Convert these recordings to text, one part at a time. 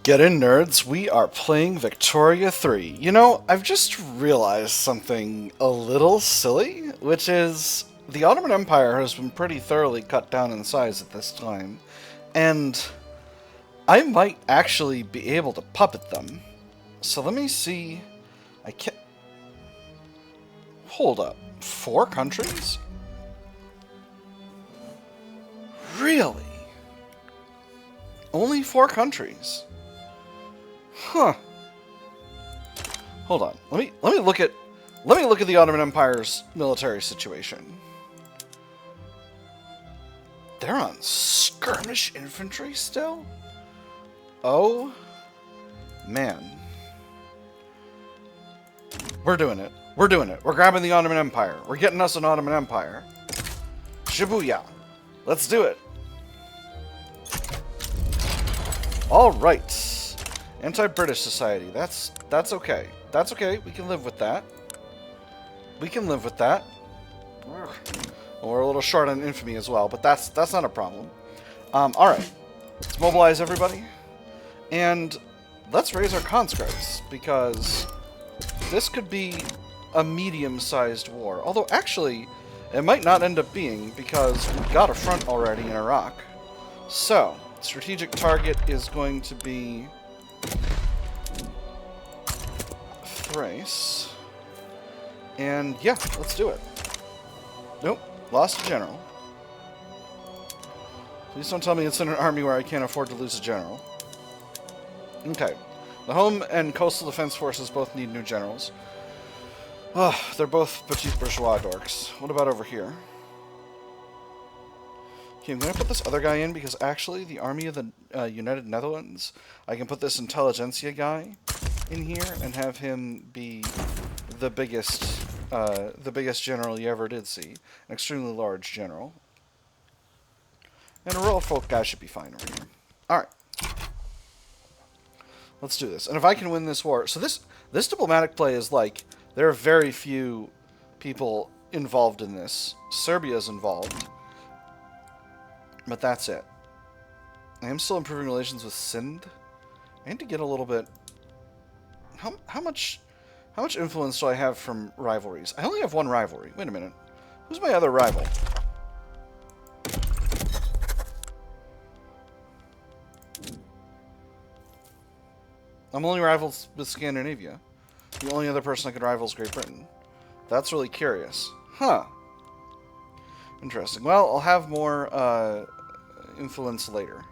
Get in, nerds. We are playing Victoria 3. You know, I've just realized something a little silly, which is the Ottoman Empire has been pretty thoroughly cut down in size at this time, and I might actually be able to puppet them. So let me see. I can't. Hold up. 4 countries? Really? Only 4 countries? Huh. Hold on. Let me look at the Ottoman Empire's military situation. They're on skirmish infantry still? Oh man. We're doing it. We're doing it. We're grabbing the Ottoman Empire. We're getting us an Ottoman Empire. Shibuya. Let's do it. All right. Anti-British society. That's okay. That's okay. We can live with that. We can live with that. We're a little short on infamy as well, but that's not a problem. All right. Let's mobilize everybody, and let's raise our conscripts because this could be a medium-sized war. Although actually, it might not end up being because we've got a front already in Iraq. So strategic target is going to be Thrace. And yeah, let's do it. Nope, lost a general. Please don't tell me it's in an army where I can't afford to lose a general. Okay. The home and coastal defense forces both need new generals. Ugh, they're both petite bourgeois dorks. What about over here? Okay, I'm going to put this other guy in because actually the army of the United Netherlands, I can put this intelligentsia guy in here and have him be the biggest general you ever did see. An extremely large general. And a royal folk guy should be fine over here. Alright. Let's do this. And if I can win this war... So this diplomatic play is like... There are very few people involved in this. Serbia's involved. But that's it. I am still improving relations with Sind. I need to get a little bit... How much influence do I have from rivalries? I only have one rivalry. Wait a minute. Who's my other rival? I'm only rivals with Scandinavia. The only other person I could rival is Great Britain. That's really curious. Huh. Interesting. Well, I'll have more influence later.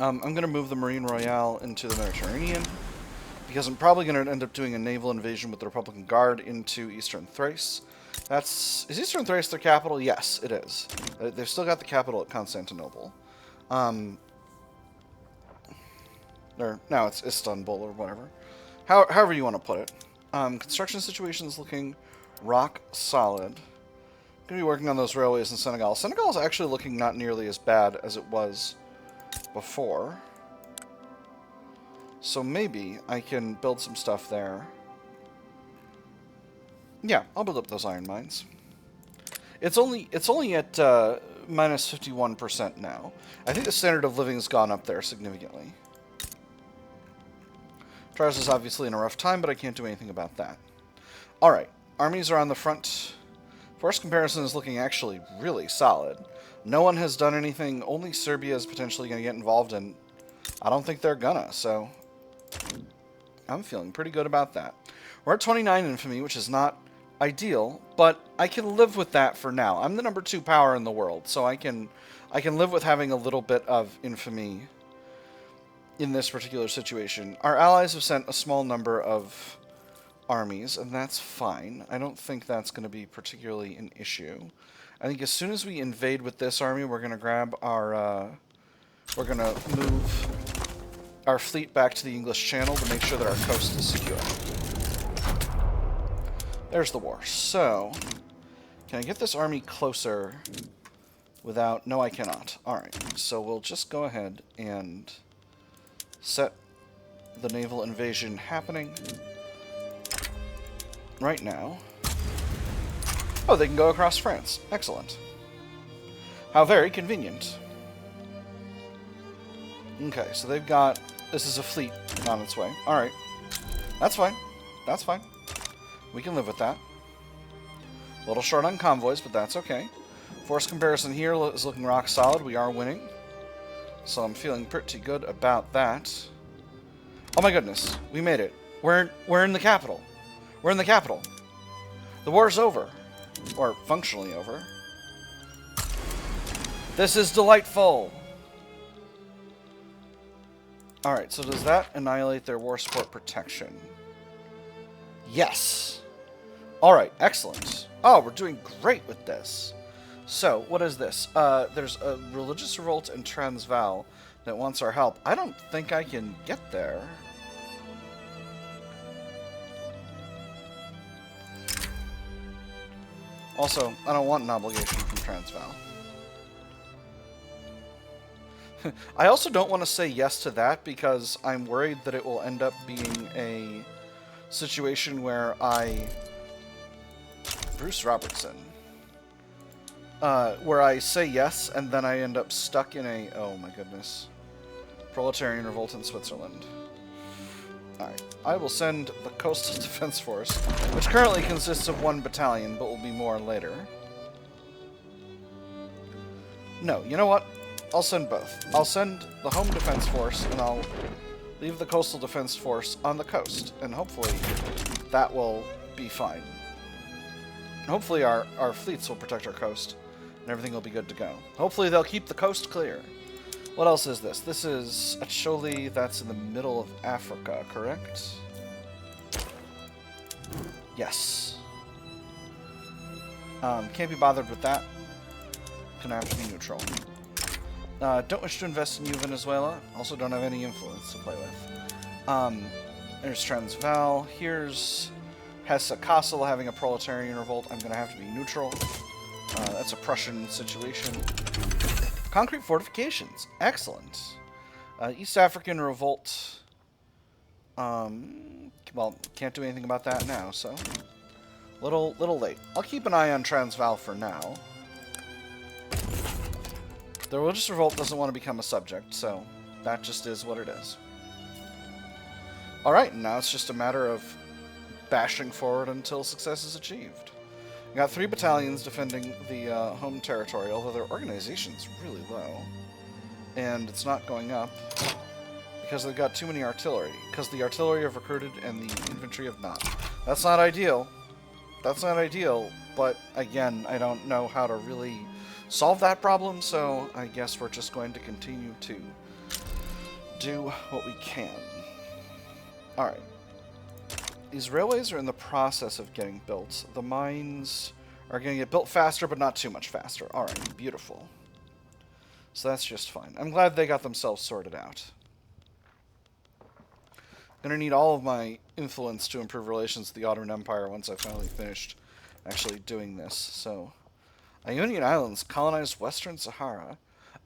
I'm going to move the Marine Royale into the Mediterranean, because I'm probably going to end up doing a naval invasion with the Republican Guard into Eastern Thrace. Is Eastern Thrace their capital? Yes, it is. They've still got the capital at Constantinople. Or, now it's Istanbul or whatever. However you want to put it. Construction situation is looking rock solid. Going to be working on those railways in Senegal. Senegal is actually looking not nearly as bad as it was before. So maybe I can build some stuff there. Yeah, I'll build up those iron mines. It's only at minus 51% now. I think the standard of living has gone up there significantly. Travis is obviously in a rough time, but I can't do anything about that. Alright, armies are on the front. Force comparison is looking actually really solid. No one has done anything. Only Serbia is potentially going to get involved, and I don't think they're gonna, so I'm feeling pretty good about that. We're at 29 infamy, which is not ideal, but I can live with that for now. I'm the number 2 power in the world, so I can live with having a little bit of infamy in this particular situation. Our allies have sent a small number of armies, and that's fine. I don't think that's going to be particularly an issue. I think as soon as we invade with this army, we're going to grab our... we're going to move our fleet back to the English Channel to make sure that our coast is secure. There's the war. So, can I get this army closer without... No, I cannot. Alright, so we'll just go ahead and set the naval invasion happening right now. Oh, they can go across France. Excellent. How very convenient. Okay, so they've got... This is a fleet on its way. Alright. That's fine. That's fine. We can live with that. A little short on convoys, but that's okay. Force comparison here is looking rock solid. We are winning. So I'm feeling pretty good about that. Oh my goodness. We made it. We're in the capital. We're in the capital. The war's over. Or functionally over. This is delightful. Alright, so does that annihilate their war support protection? Yes. Alright, excellent. Oh, we're doing great with this. So, what is this? There's a religious revolt in Transvaal that wants our help. I don't think I can get there. Also, I don't want an obligation from Transvaal. I also don't want to say yes to that because I'm worried that it will end up being a situation where Bruce Robertson. Where I say yes and then I end up stuck in a... Oh my goodness. Proletarian revolt in Switzerland. Alright. I will send the Coastal Defense Force, which currently consists of 1 battalion, but will be more later. No, you know what? I'll send both. I'll send the Home Defense Force, and I'll leave the Coastal Defense Force on the coast, and hopefully that will be fine. Hopefully our fleets will protect our coast, and everything will be good to go. Hopefully they'll keep the coast clear. What else is this? This is Acholi, that's in the middle of Africa, correct? Yes. Can't be bothered with that. Gonna have to be neutral. Don't wish to invest in you, Venezuela. Also don't have any influence to play with. There's Transvaal. Here's Hesse-Kassel having a proletarian revolt. I'm going to have to be neutral. That's a Prussian situation. Concrete fortifications. Excellent. East African revolt. Well, can't do anything about that now, so... Little late. I'll keep an eye on Transvaal for now. The religious revolt doesn't want to become a subject, so that just is what it is. Alright, now it's just a matter of bashing forward until success is achieved. We got 3 battalions defending the home territory, although their organization's really low. And it's not going up because they've got too many artillery. Because the artillery have recruited and the infantry have not. That's not ideal. That's not ideal, but again, I don't know how to really solve that problem, so I guess we're just going to continue to do what we can. Alright. These railways are in the process of getting built. The mines are going to get built faster, but not too much faster. Alright, beautiful. So that's just fine. I'm glad they got themselves sorted out. I'm going to need all of my influence to improve relations with the Ottoman Empire once I've finally finished actually doing this, so... Ionian Islands colonized Western Sahara.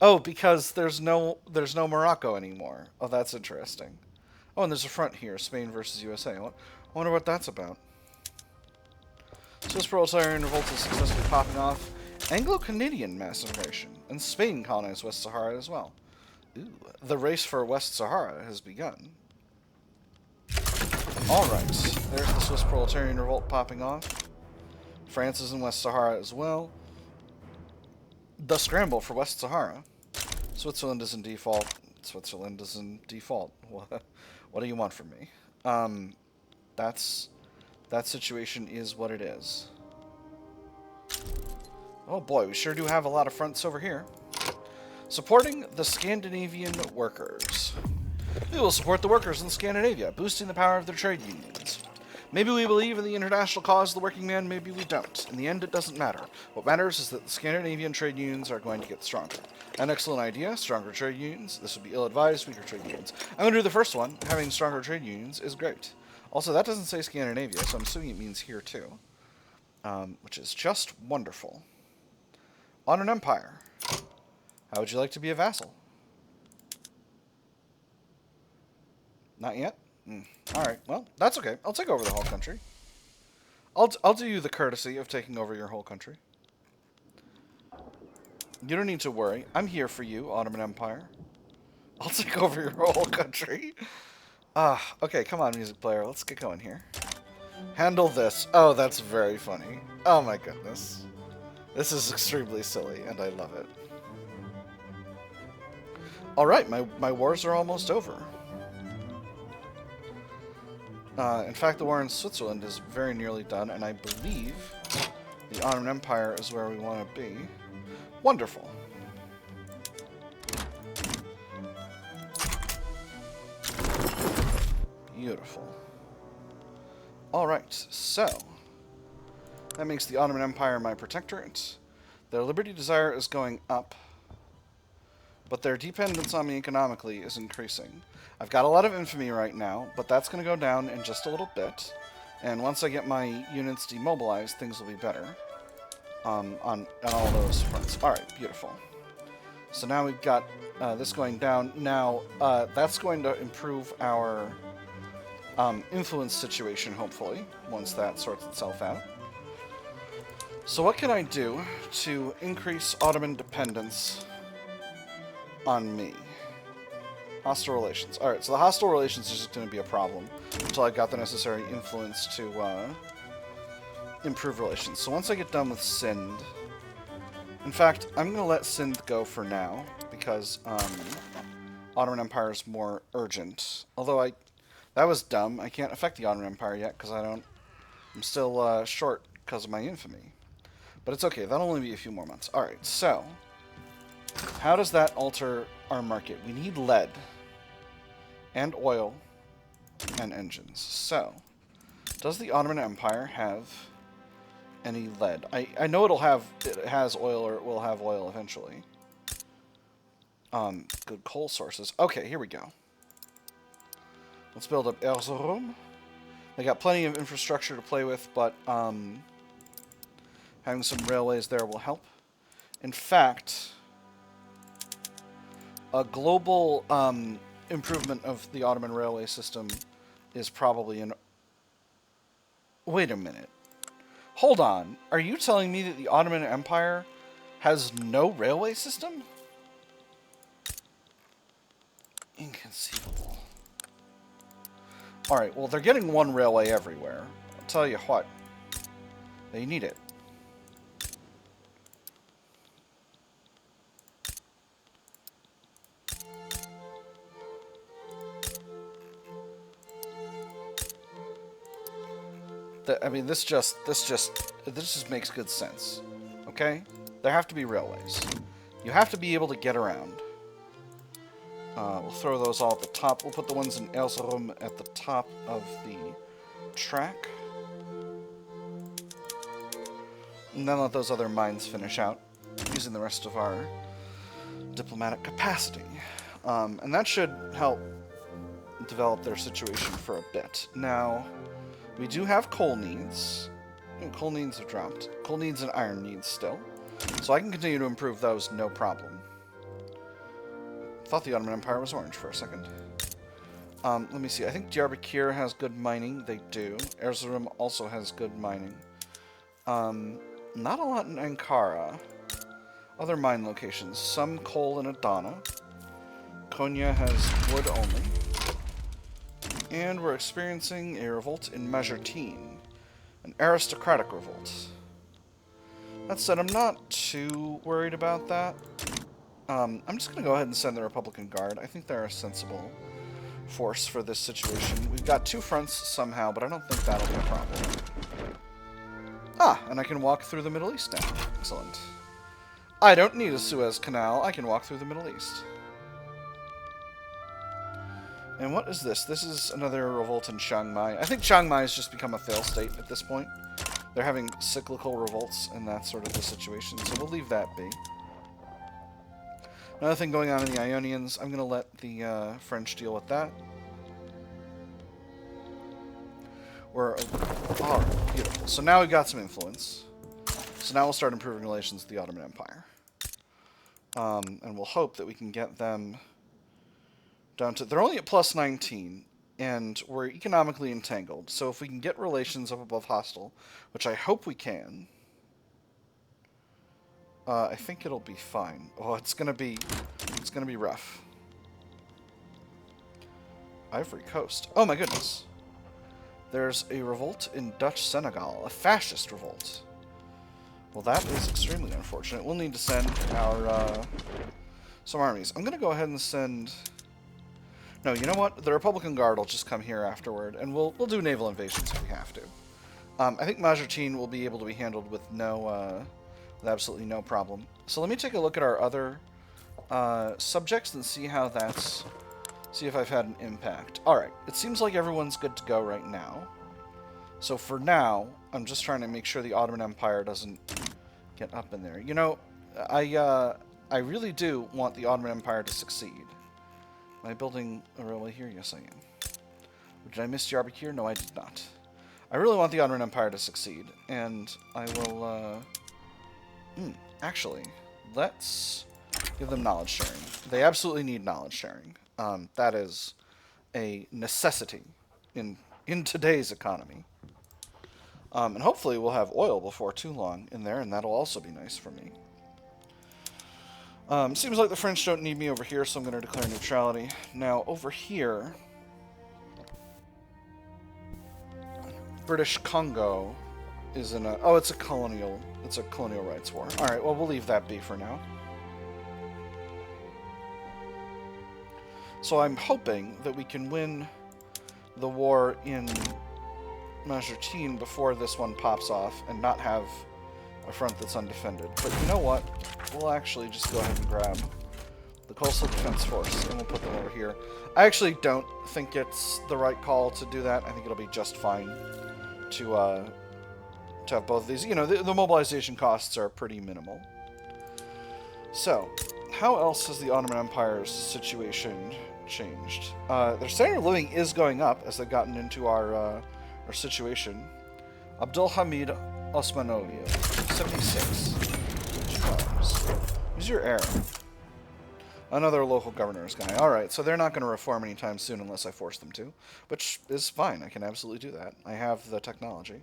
Oh, because there's no Morocco anymore. Oh, that's interesting. Oh, and there's a front here, Spain versus USA. I wonder what that's about. Swiss proletarian revolt is successfully popping off. Anglo-Canadian mass immigration, and Spain colonized West Sahara as well. Ooh, the race for West Sahara has begun. Alright, there's the Swiss proletarian revolt popping off. France is in West Sahara as well. The scramble for West Sahara. Switzerland is in default. Switzerland is in default. What do you want from me? That situation is what it is. Oh boy, we sure do have a lot of fronts over here. Supporting the Scandinavian workers. We will support the workers in Scandinavia, boosting the power of their trade unions. Maybe we believe in the international cause of the working man, maybe we don't. In the end, it doesn't matter. What matters is that the Scandinavian trade unions are going to get stronger. An excellent idea, stronger trade unions. This would be ill-advised, weaker trade unions. I'm going to do the first one. Having stronger trade unions is great. Also, that doesn't say Scandinavia, so I'm assuming it means here too. Which is just wonderful. Ottoman Empire. How would you like to be a vassal? Not yet? Alright, well, that's okay. I'll take over the whole country. I'll do you the courtesy of taking over your whole country. You don't need to worry. I'm here for you, Ottoman Empire. I'll take over your whole country. Ah, okay, come on, music player. Let's get going here. Handle this. Oh, that's very funny. Oh my goodness. This is extremely silly, and I love it. Alright, my wars are almost over. In fact, the war in Switzerland is very nearly done, and I believe the Ottoman Empire is where we want to be. Wonderful. Beautiful. Alright, so that makes the Ottoman Empire my protectorate. Their liberty desire is going up, but their dependence on me economically is increasing. I've got a lot of infamy right now, but that's going to go down in just a little bit. And once I get my units demobilized, things will be better on all those fronts. Alright, beautiful. So now we've got this going down. Now, that's going to improve our influence situation, hopefully, once that sorts itself out. So what can I do to increase Ottoman dependence on me? Hostile relations. Alright, so the hostile relations is just going to be a problem until I've got the necessary influence to improve relations. So once I get done with Sind... In fact, I'm going to let Sind go for now, because Ottoman Empire is more urgent. Although that was dumb. I can't affect the Ottoman Empire yet, because I'm still short because of my infamy. But it's okay, that'll only be a few more months. Alright, so... how does that alter our market? We need lead. And oil. And engines. So, does the Ottoman Empire have any lead? I know it has oil, or it will have oil eventually. Good coal sources. Okay, here we go. Let's build up Erzurum. They got plenty of infrastructure to play with, but having some railways there will help. In fact, a global improvement of the Ottoman railway system is probably an... Wait a minute. Hold on. Are you telling me that the Ottoman Empire has no railway system? Inconceivable. Alright, well, they're getting one railway everywhere. I'll tell you what. They need it. I mean, this just makes good sense. Okay? There have to be railways. You have to be able to get around. We'll throw those all at the top. We'll put the ones in Erzurum at the top of the track. And then let those other mines finish out, using the rest of our diplomatic capacity. And that should help develop their situation for a bit. Now, we do have coal needs. Coal needs have dropped. Coal needs and iron needs still. So I can continue to improve those, no problem. Thought the Ottoman Empire was orange for a second. Let me see. I think Diyarbakir has good mining. They do. Erzurum also has good mining. Not a lot in Ankara. Other mine locations. Some coal in Adana. Konya has wood only. And we're experiencing a revolt in Majertine. An aristocratic revolt. That said, I'm not too worried about that. I'm just going to go ahead and send the Republican Guard. I think they're a sensible force for this situation. We've got two fronts somehow, but I don't think that'll be a problem. Ah, and I can walk through the Middle East now. Excellent. I don't need a Suez Canal. I can walk through the Middle East. And what is this? This is another revolt in Chiang Mai. I think Chiang Mai has just become a fail state at this point. They're having cyclical revolts, and that's sort of the situation, so we'll leave that be. Another thing going on in the Ionians, I'm going to let the French deal with that. Alright, beautiful. So now we've got some influence. So now we'll start improving relations with the Ottoman Empire. And we'll hope that we can get them down to... They're only at plus 19, and we're economically entangled. So if we can get relations up above hostile, which I hope we can... I think it'll be fine. Oh, it's gonna be rough. Ivory Coast. Oh my goodness. There's a revolt in Dutch Senegal. A fascist revolt. Well, that is extremely unfortunate. We'll need to send our, some armies. I'm going to go ahead and send... No, you know what? The Republican Guard will just come here afterward, and we'll do naval invasions if we have to. I think Majertine will be able to be handled with with absolutely no problem. So let me take a look at our other subjects and see how that's... See if I've had an impact. Alright, it seems like everyone's good to go right now. So for now, I'm just trying to make sure the Ottoman Empire doesn't get up in there. You know, I really do want the Ottoman Empire to succeed. Am I building a railway here? Yes, I am. Did I miss Diyarbakir? No, I did not. I really want the Ottoman Empire to succeed, and I will, actually, let's give them knowledge sharing. They absolutely need knowledge sharing. That is a necessity in today's economy. And hopefully we'll have oil before too long in there, and that'll also be nice for me. Seems like the French don't need me over here, so I'm going to declare neutrality. Now, over here, British Congo is in a... Oh, it's a colonial rights war. Alright, well, we'll leave that be for now. So I'm hoping that we can win the war in Majertine before this one pops off and not have a front that's undefended. But you know what? We'll actually just go ahead and grab the Coastal Defense Force and we'll put them over here. I actually don't think it's the right call to do that. I think it'll be just fine to have both of these. You know, the mobilization costs are pretty minimal. So, how else has the Ottoman Empire's situation changed? Their standard of living is going up as they've gotten into our situation. Abdul Hamid Osmanoğlu, 76. Who's your heir? Another local governor's guy. Alright, so they're not going to reform anytime soon unless I force them to. Which is fine, I can absolutely do that. I have the technology.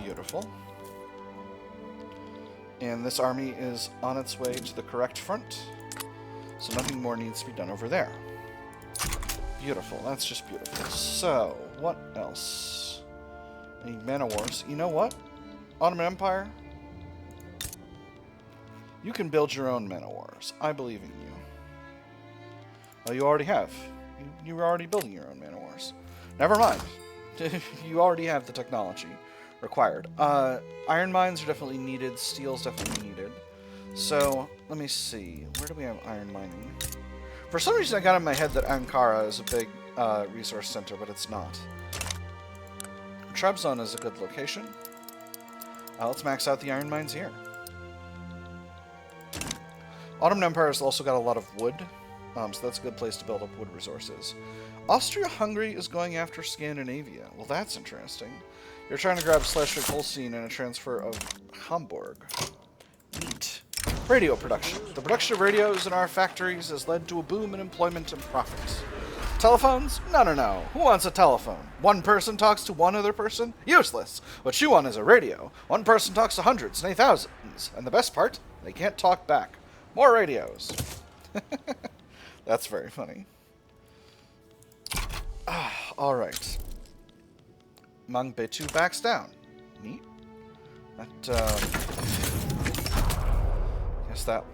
Beautiful. And this army is on its way to the correct front. So nothing more needs to be done over there. Beautiful, that's just beautiful. So, what else? I need man of wars. You know what? Ottoman Empire? You can build your own man of wars. I believe in you. Oh, you already have. You were already building your own man of wars. Never mind. You already have the technology required. Iron mines are definitely needed. Steel's definitely needed. So, let me see. Where do we have iron mining? For some reason I got in my head that Ankara is a big resource center, but it's not. Trabzon is a good location. Let's max out the iron mines here. Ottoman Empire has also got a lot of wood, so that's a good place to build up wood resources. Austria-Hungary is going after Scandinavia. Well, that's interesting. You're trying to grab Schleswig-Holstein and a transfer of Hamburg. Neat. Radio production. The production of radios in our factories has led to a boom in employment and profit. Telephones? No, no, no. Who wants a telephone? One person talks to one other person? Useless. What you want is a radio. One person talks to hundreds, nay thousands. And the best part? They can't talk back. More radios. That's very funny. Alright. Mangbetu backs down. Neat. Guess that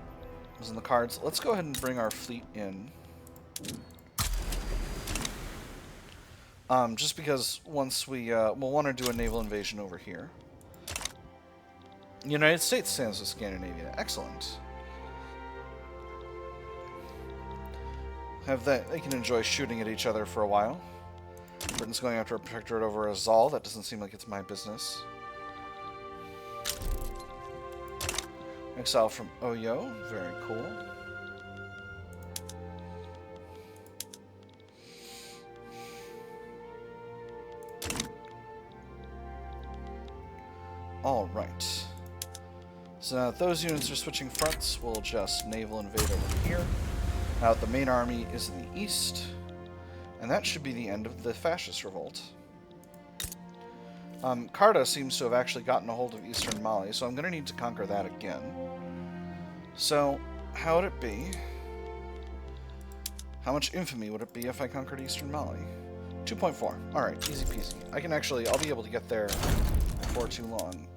was in the cards. Let's go ahead and bring our fleet in. Just because once we'll want to do a naval invasion over here. The United States stands with Scandinavia. Excellent. Have that. They can enjoy shooting at each other for a while. Britain's going after a protectorate over a Zoll. That doesn't seem like it's my business. Exile from Oyo. Very cool. Alright. So now that those units are switching fronts, we'll just naval invade over here. Now that the main army is in the east. And that should be the end of the fascist revolt. Karta seems to have actually gotten a hold of eastern Mali, so I'm going to need to conquer that again. So, how would it be? How much infamy would it be if I conquered Eastern Mali? 2.4. Alright, easy peasy. I can actually, I'll be able to get there before too long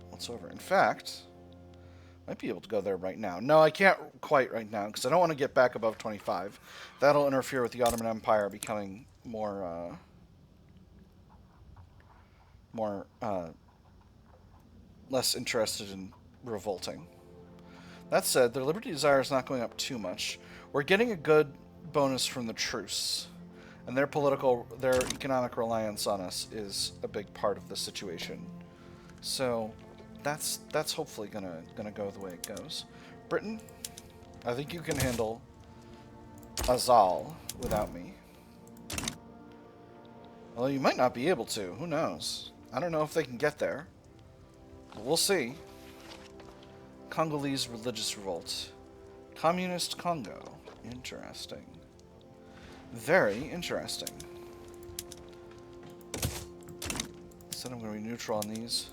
whatsoever. In fact, I might be able to go there right now. No, I can't quite right now, because I don't want to get back above 25. That'll interfere with the Ottoman Empire becoming more, less interested in revolting. That said, their liberty desire is not going up too much. We're getting a good bonus from the truce, and their economic reliance on us is a big part of the situation. So that's hopefully gonna go the way it goes. Britain, I think you can handle Azal without me. Although you might not be able to. Who knows? I don't know if they can get there. But we'll see. Congolese religious revolt. Communist Congo. Interesting. Very interesting. Said I'm going to be neutral on these.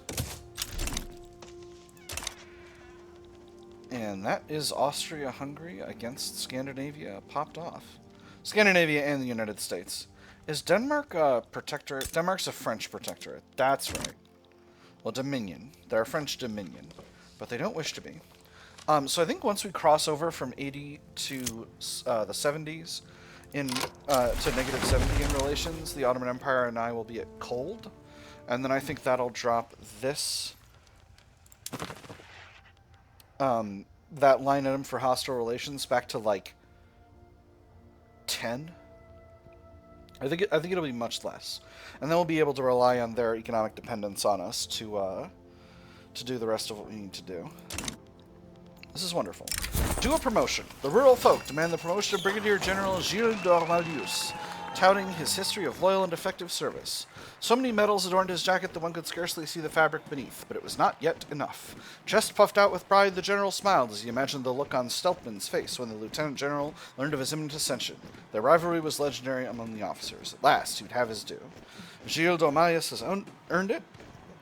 And that is Austria-Hungary against Scandinavia popped off. Scandinavia and the United States. Is Denmark a protectorate? Denmark's a French protectorate. That's right. Well, Dominion. They're a French Dominion. But they don't wish to be. So I think once we cross over from 80 to the 70s, to negative 70 in relations, the Ottoman Empire and I will be at cold. And then I think that'll drop this, that line item for hostile relations back to like 10. I think it'll be much less. And then we'll be able to rely on their economic dependence on us to do the rest of what we need to do. This is wonderful. Do a promotion. The rural folk demand the promotion of Brigadier General Gilles d'Ormalius, touting his history of loyal and effective service. So many medals adorned his jacket that one could scarcely see the fabric beneath, but it was not yet enough. Chest puffed out with pride, the general smiled as he imagined the look on Stelpman's face when the lieutenant general learned of his imminent ascension. Their rivalry was legendary among the officers. At last, he would have his due. Gilles d'Ormalius has earned it,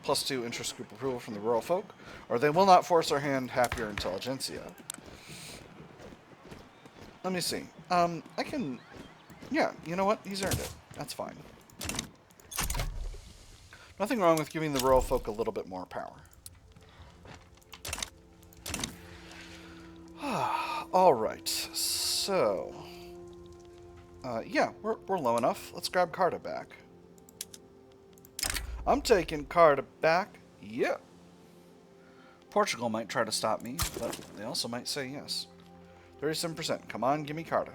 +2 interest group approval from the rural folk, or they will not force our hand, happier intelligentsia. Let me see. I can... Yeah, you know what? He's earned it. That's fine. Nothing wrong with giving the rural folk a little bit more power. Alright, so... yeah, we're low enough. Let's grab Carta back. I'm taking Carta back. Yep. Portugal might try to stop me, but they also might say yes. 37%. Come on, give me Carta.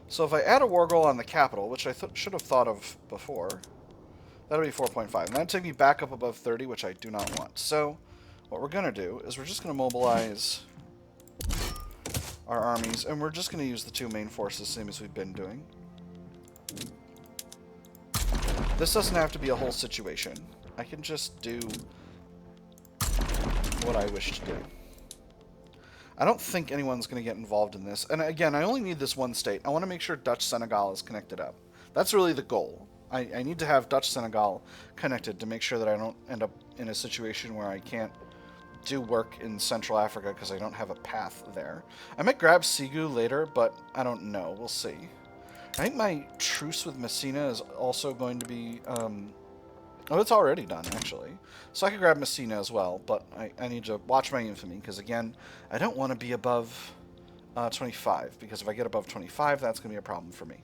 So if I add a war goal on the capital, which I should have thought of before, that'll be 4.5. And that'll take me back up above 30, which I do not want. So what we're going to do is we're just going to mobilize our armies, and we're just going to use the 2 main forces, same as we've been doing. This doesn't have to be a whole situation. I can just do what I wish to do. I don't think anyone's going to get involved in this. And again, I only need this one state. I want to make sure Dutch-Senegal is connected up. That's really the goal. I need to have Dutch-Senegal connected to make sure that I don't end up in a situation where I can't do work in Central Africa because I don't have a path there. I might grab Sigu later, but I don't know. We'll see. I think my truce with Messina is also going to be... oh, it's already done, actually. So I could grab Messina as well, but I need to watch my infamy, because, again, I don't want to be above 25, because if I get above 25, that's going to be a problem for me.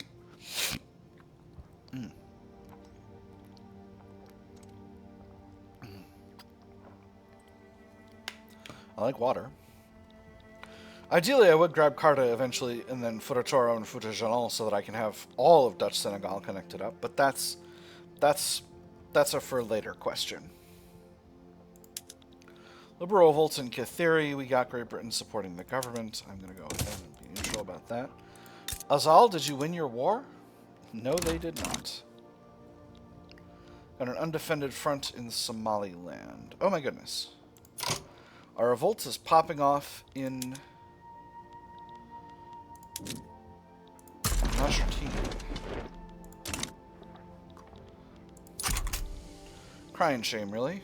I like water. Ideally, I would grab Carta eventually, and then Furatoro and Futajalon, so that I can have all of Dutch Senegal connected up, but that's a for later question. Liberal revolts in Kathiri. We got Great Britain supporting the government. I'm going to go ahead and be neutral about that. Azal, did you win your war? No, they did not. Got an undefended front in Somaliland. Oh my goodness. Our revolt is popping off in Nasruddin. Crying shame, really.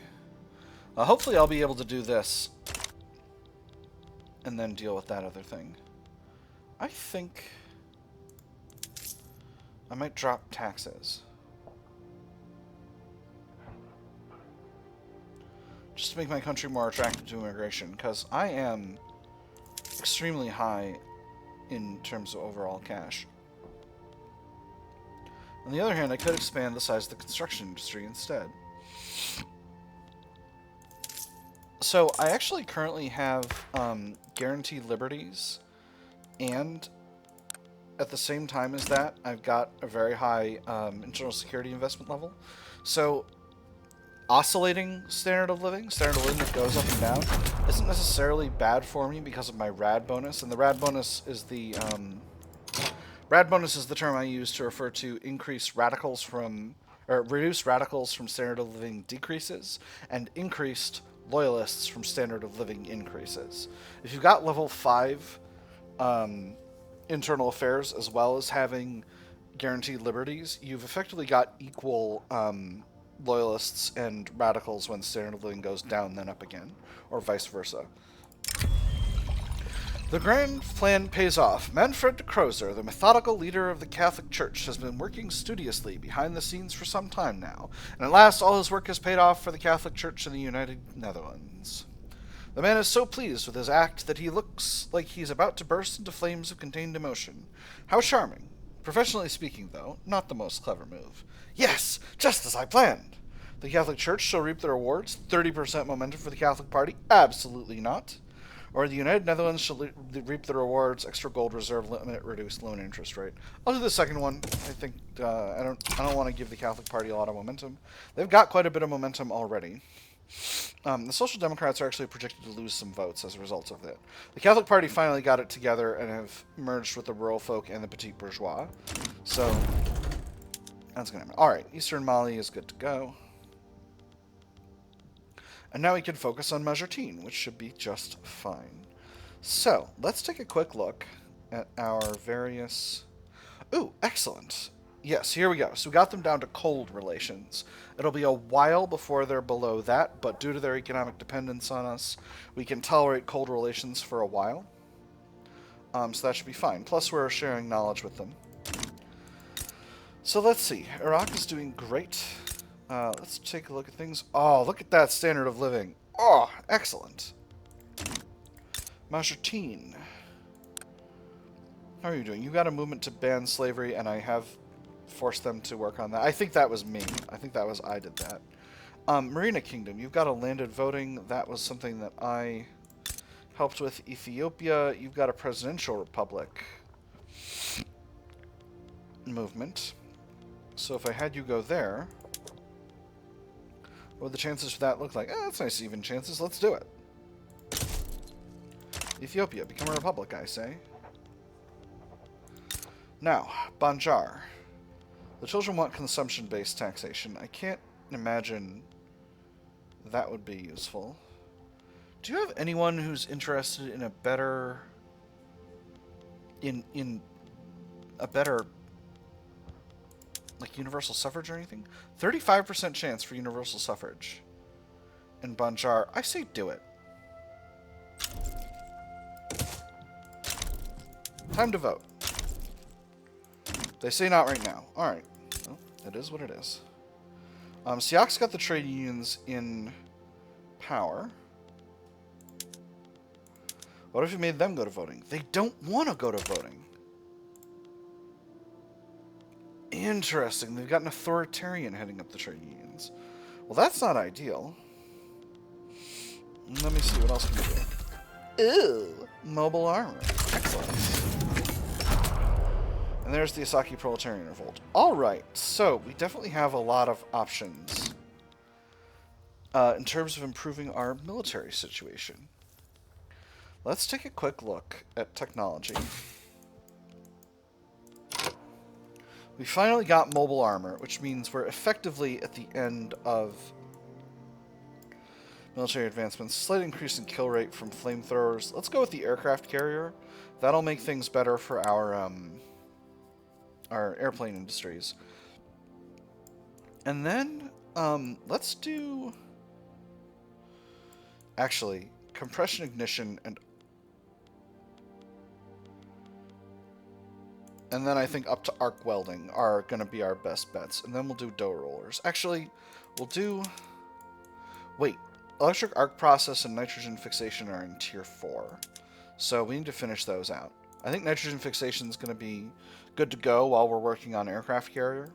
Hopefully I'll be able to do this and then deal with that other thing. I think I might drop taxes. Just to make my country more attractive to immigration, because I am extremely high in terms of overall cash. On the other hand, I could expand the size of the construction industry instead. So I actually currently have guaranteed liberties, and at the same time as that, I've got a very high internal security investment level. So oscillating standard of living that goes up and down, isn't necessarily bad for me because of my rad bonus, and the rad bonus is the term I use to refer to reduce radicals from standard of living decreases, and increased loyalists from standard of living increases. If you've got level 5 internal affairs as well as having guaranteed liberties, you've effectively got equal loyalists and radicals when standard of living goes down then up again, or vice versa. The grand plan pays off. Manfred de Crozer, the methodical leader of the Catholic Church, has been working studiously behind the scenes for some time now, and at last all his work has paid off for the Catholic Church in the United Netherlands. The man is so pleased with his act that he looks like he's about to burst into flames of contained emotion. How charming. Professionally speaking, though, not the most clever move. Yes, just as I planned. The Catholic Church shall reap the rewards. 30% momentum for the Catholic Party? Absolutely not. Or the United Netherlands shall reap the rewards. Extra gold reserve limit, reduced loan interest rate. I'll do the second one. I think I don't want to give the Catholic Party a lot of momentum. They've got quite a bit of momentum already. The Social Democrats are actually projected to lose some votes as a result of it. The Catholic Party finally got it together and have merged with the rural folk and the petit bourgeois. So that's going to happen. Alright, Eastern Mali is good to go. And now we can focus on Majertine, which should be just fine. So, let's take a quick look at our various... Ooh, excellent. Yes, here we go. So we got them down to cold relations. It'll be a while before they're below that, but due to their economic dependence on us, we can tolerate cold relations for a while. So that should be fine. Plus, we're sharing knowledge with them. So let's see. Iraq is doing great. Let's take a look at things. Oh, look at that standard of living. Oh, excellent. Majertine. How are you doing? You got a movement to ban slavery, and I have forced them to work on that. I think that was me. I did that. Marina Kingdom. You've got a landed voting. That was something that I helped with. Ethiopia. You've got a presidential republic movement. So if I had you go there... what would the chances for that look like? That's nice even chances. Let's do it. Ethiopia, become a republic, I say. Now, Banjar. The children want consumption-based taxation. I can't imagine that would be useful. Do you have anyone who's interested in a better... in a better... like universal suffrage or anything? 35% chance for universal suffrage in Banjar. I say do it. Time to vote. They say not right now. Alright. Well, it is what it is. Siak's got the trade unions in power. What if you made them go to voting? They don't want to go to voting. Interesting. They've got an authoritarian heading up the trade unions. Well, that's not ideal. Let me see what else can we do. Ooh, mobile armor. Excellent. And there's the Asaki Proletarian Revolt. Alright, so we definitely have a lot of options in terms of improving our military situation. Let's take a quick look at technology. We finally got mobile armor, which means we're effectively at the end of military advancements. Slight increase in kill rate from flamethrowers. Let's go with the aircraft carrier. That'll make things better for our airplane industries. And then, let's do... Actually, compression ignition and then I think up to arc welding are going to be our best bets. And then we'll do dough rollers. Actually, we'll do... Wait. Electric arc process and nitrogen fixation are in tier 4. So we need to finish those out. I think nitrogen fixation is going to be good to go while we're working on aircraft carrier.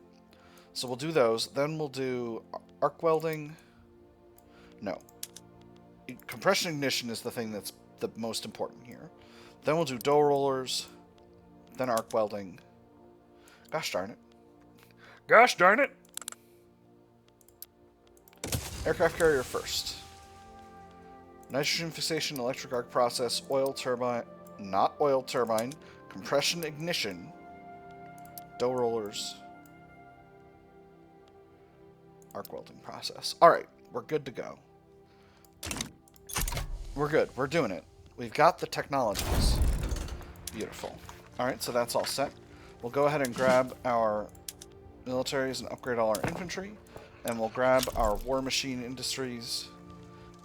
So we'll do those. Then we'll do arc welding. No. Compression ignition is the thing that's the most important here. Then we'll do dough rollers. Then arc welding. Gosh darn it. Gosh darn it! Aircraft carrier first. Nitrogen fixation, electric arc process, oil turbine, not oil turbine, compression ignition, dough rollers, arc welding process. Alright, we're good to go. We're good. We're doing it. We've got the technologies. Beautiful. Alright, so that's all set. We'll go ahead and grab our militaries and upgrade all our infantry. And we'll grab our war machine industries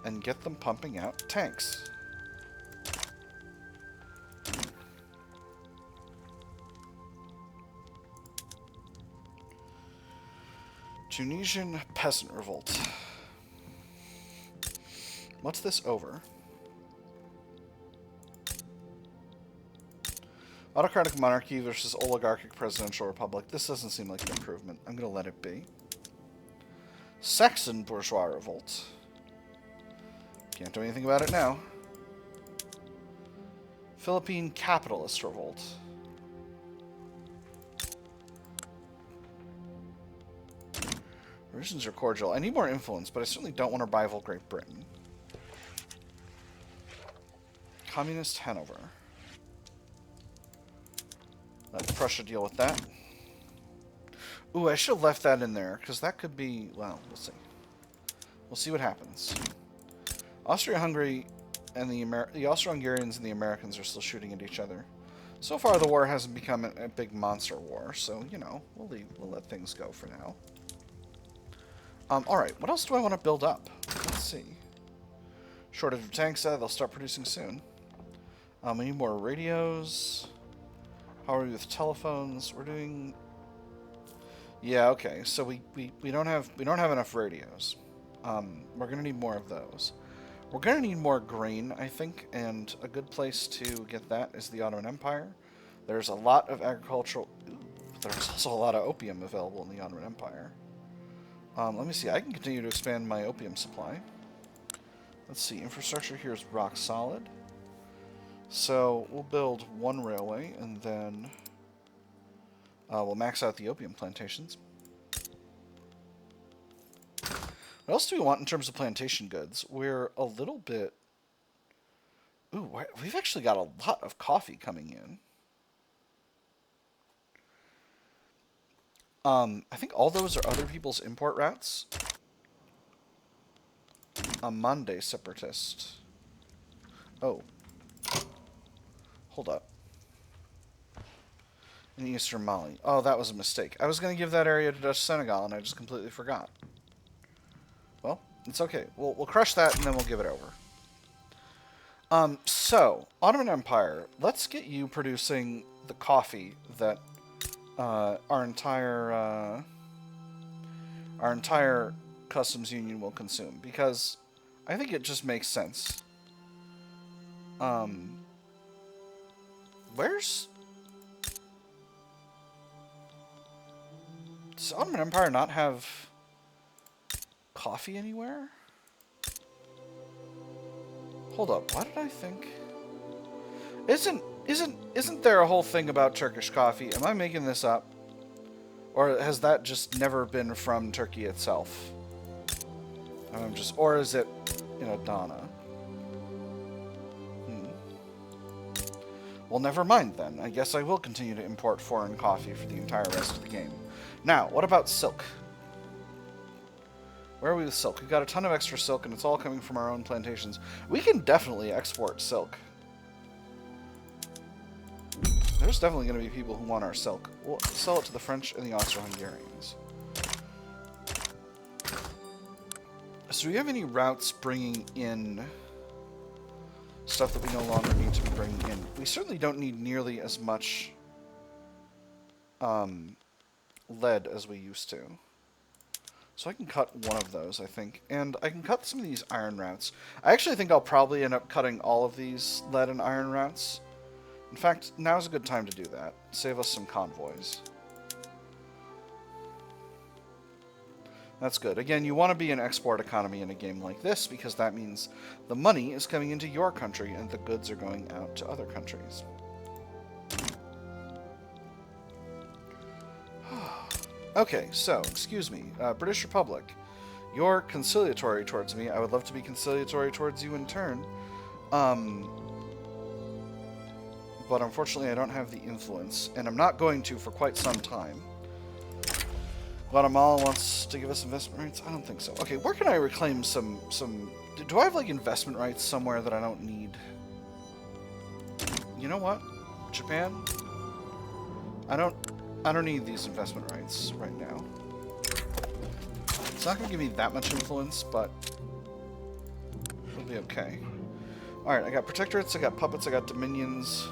and get them pumping out tanks. Tunisian peasant revolt. What's this over? Autocratic monarchy versus oligarchic presidential republic. This doesn't seem like an improvement. I'm going to let it be. Saxon bourgeois revolt. Can't do anything about it now. Philippine capitalist revolt. Relations are cordial. I need more influence, but I certainly don't want to rival Great Britain. Communist Hanover. Let Prussia deal with that. Ooh, I should have left that in there, because that could be... Well, we'll see. We'll see what happens. Austria-Hungary and the Austro-Hungarians and the Americans are still shooting at each other. So far, the war hasn't become a big monster war, so, you know, we'll let things go for now. Alright, what else do I want to build up? Let's see. Shortage of tanks, they'll start producing soon. We need more radios. How are we with telephones? We're doing... Yeah, okay. So we don't have enough radios. We're gonna need more of those. We're gonna need more grain, I think, and a good place to get that is the Ottoman Empire. There's a lot of agricultural... There's also a lot of opium available in the Ottoman Empire. Let me see. I can continue to expand my opium supply. Let's see. Infrastructure here is rock solid. So we'll build one railway, and then we'll max out the opium plantations. What else do we want in terms of plantation goods? We're a little bit... Ooh, we've actually got a lot of coffee coming in. I think all those are other people's import routes. A Monday separatist. Oh. Hold up. In eastern Mali. Oh, that was a mistake. I was going to give that area to Dutch Senegal, and I just completely forgot. Well, it's okay. We'll crush that, and then we'll give it over. So, Ottoman Empire. Let's get you producing the coffee that our entire customs union will consume, because I think it just makes sense. Where's... Does Ottoman Empire not have coffee anywhere? Hold up, why did I think... Isn't there a whole thing about Turkish coffee? Am I making this up? Or has that just never been from Turkey itself? Or is it in Adana? Well, never mind then. I guess I will continue to import foreign coffee for the entire rest of the game. Now, what about silk? Where are we with silk? We've got a ton of extra silk, and it's all coming from our own plantations. We can definitely export silk. There's definitely going to be people who want our silk. We'll sell it to the French and the Austro-Hungarians. So do we have any routes bringing in stuff that we no longer need to be bringing in. We certainly don't need nearly as much lead as we used to. So I can cut one of those, I think. And I can cut some of these iron routes. I actually think I'll probably end up cutting all of these lead and iron routes. In fact, now's a good time to do that. Save us some convoys. That's good. Again, you want to be an export economy in a game like this because that means the money is coming into your country and the goods are going out to other countries. Okay, so, excuse me, British Republic. You're conciliatory towards me. I would love to be conciliatory towards you in turn. But unfortunately I don't have the influence, and I'm not going to for quite some time. Guatemala wants to give us investment rights? I don't think so. Okay, where can I reclaim some... Do I have, like, investment rights somewhere that I don't need? You know what? Japan? I don't need these investment rights right now. It's not going to give me that much influence, but it'll be okay. Alright, I got protectorates, I got puppets, I got dominions.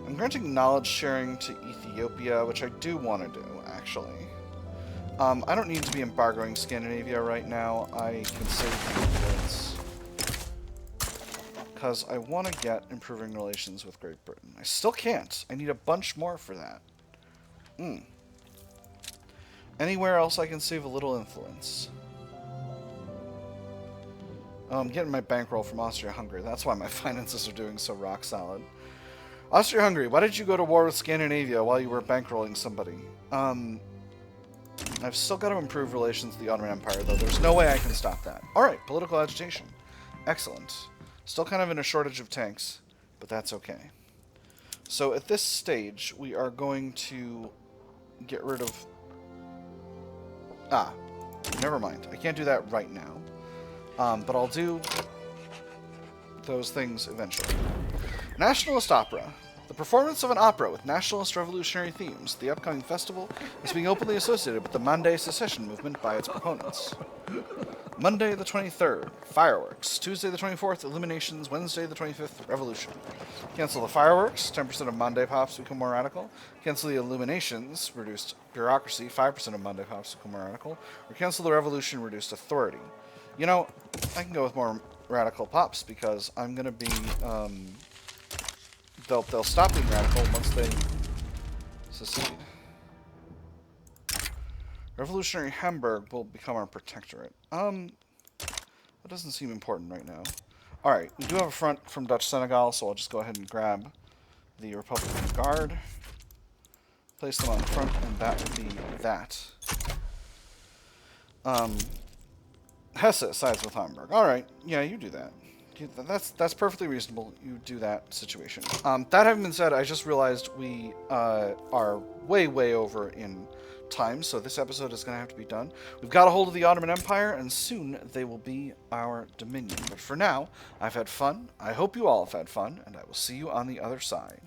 I'm granting knowledge sharing to Ethiopia, which I do want to do, actually. I don't need to be embargoing Scandinavia right now. I can save the influence. Because I want to get improving relations with Great Britain. I still can't. I need a bunch more for that. Anywhere else I can save a little influence. Oh, I'm getting my bankroll from Austria-Hungary. That's why my finances are doing so rock solid. Austria-Hungary, why did you go to war with Scandinavia while you were bankrolling somebody? I've still got to improve relations with the Ottoman Empire, though. There's no way I can stop that. Alright, political agitation. Excellent. Still kind of in a shortage of tanks, but that's okay. So at this stage, we are going to get rid of... never mind. I can't do that right now. But I'll do those things eventually. Nationalist Opera. The performance of an opera with nationalist revolutionary themes, the upcoming festival is being openly associated with the Monday secession movement by its proponents. Monday the 23rd, fireworks. Tuesday the 24th, illuminations. Wednesday the 25th, revolution. Cancel the fireworks, 10% of Monday pops become more radical. Cancel the illuminations, reduced bureaucracy, 5% of Monday pops become more radical. Or cancel the revolution, reduced authority. You know, I can go with more radical pops because I'm going to be... They'll stop being radical once they secede. Revolutionary Hamburg will become our protectorate. That doesn't seem important right now. Alright, we do have a front from Dutch Senegal, so I'll just go ahead and grab the Republican Guard. Place them on the front, and that would be that. Hesse sides with Hamburg. Alright, yeah, you do that. That's perfectly reasonable. You do that situation. That having been said, I just realized we are way over in time, so this episode is going to have to be done. We've got a hold of the Ottoman Empire, and soon they will be our dominion. But for now, I've had fun. I hope you all have had fun, and I will see you on the other side.